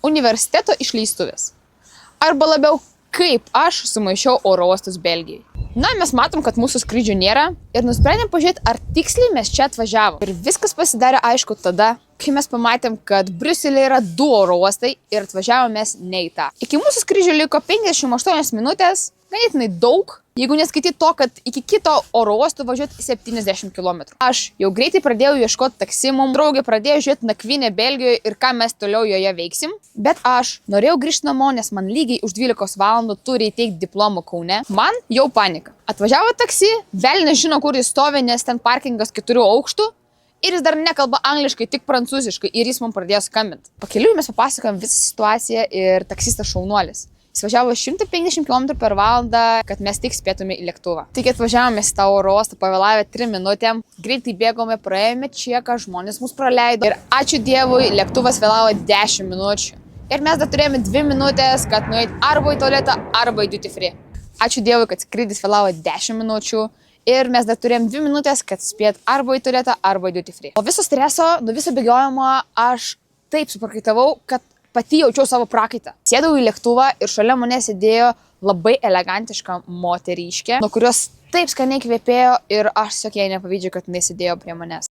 universiteto išleistuvės. Arba labiau, kaip aš sumaišiau oro uostus Belgijai. Na, mes matom, kad mūsų skrydžių nėra ir nusprendėm pažiūrėti, ar tiksliai mes čia atvažiavom. Ir viskas pasidarė aišku tada, kai mes pamatėm, kad Briuselėje yra 2 oro uostai ir atvažiavom mes ne į tą. Iki mūsų skrydžio liko 58 minutės, ganėtinai daug, jeigu neskaityti to, kad iki kito oro uosto važiuoti 70 km. Aš jau greitai pradėjau ieškoti taksi, mum draugė pradėjo žiūrėti nakvynę Belgijoje ir ką mes toliau joje veiksim. Bet aš norėjau grįžti namo, nes man lygiai už 12 valandų turi įteikti diplomą Kaune. Man jau panika. Atvažiavo taksi, velnias žino, kur jis stovi, nes ten parkingas 4 aukštų. Ir jis dar nekalba angliškai, tik prancūziškai ir jis man pradėjo skambinti. Pakeliui mes papasakojom visą situaciją ir taksistas šaunuolis. Jis važiavo 150 km/h, kad mes tik spėtume į lėktuvą. Tik atvažiavome į tą oro uostą, pavėlavę 3 minutėm, greitai bėgome, praėjome čeką, žmonės mus praleido. Ir ačiū Dievui, lėktuvas vėlavo 10 minučių. Ir mes dar turėjome 2 minutės, kad nueiti arba į tualetą, arba į duty free. Ačiū Dievui, kad skrydis vėlavo 10 minučių. Ir mes dar turėjom 2 minutės, kad spėt arba į tualetą, arba į duty free. Po viso streso, nuo viso bėgiojimo, aš taip suprakaitavau, kad pati jaučiau savo prakaitą. Sėdau į lėktuvą ir šalia mane sėdėjo labai elegantiška moteriškė, nuo kurios taip skaniai kvepėjo ir aš tiesiog jai nepavydžiu, kad jinai sėdėjo prie manęs.